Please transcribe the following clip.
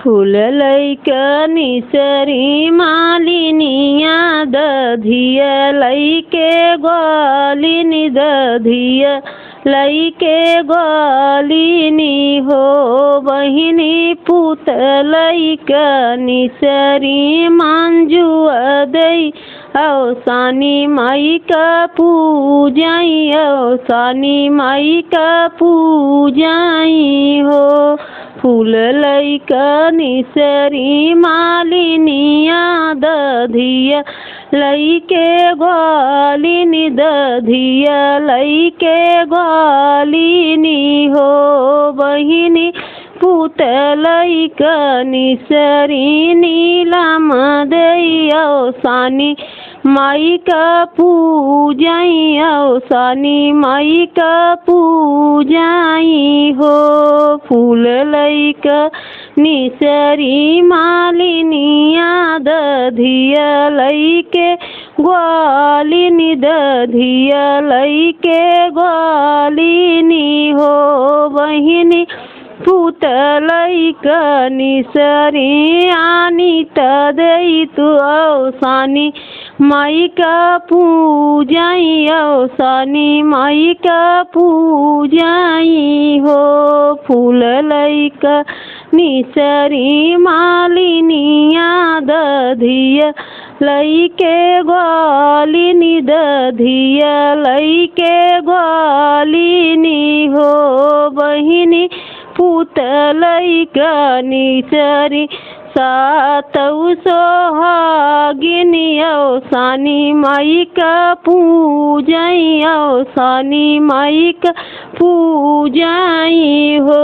फूल लैका निसरी मालिनिया दधिया लैके ग्वालिनी दधिया लैके ग्वालिनी हो बहिनी पुत लैका निसरी मांजुआ दई औसानी माई का पूजाई औसानी माई का पूजाई हो फूल लैका निसरी मालिनिया दधिया लैके ग्वालिनी दधिया लैके ग्वालिनी हो बहिनी पुत लैका निसरी नीलम दई औसानी माई का पूजाई औसानी माई का पूजाई हो फूल लैका निसरी मालिनिया दधिया लैके ग्वालिनी दधिया लैके ग्वालिनी हो बहिनी पुत लैका निसरी आनित दई तू औसानी माई का पूजाई औसानी माई का पूजाई हो फूल लैका निसरी मालिनिया दधिया लैके ग्वालिनी दधिया लैके ग्वालिनी हो बहिनी पुत लैका निसरी सातौ सोहागिनी औसानी माई का पूजाई औसानी माई का पूजाई हो।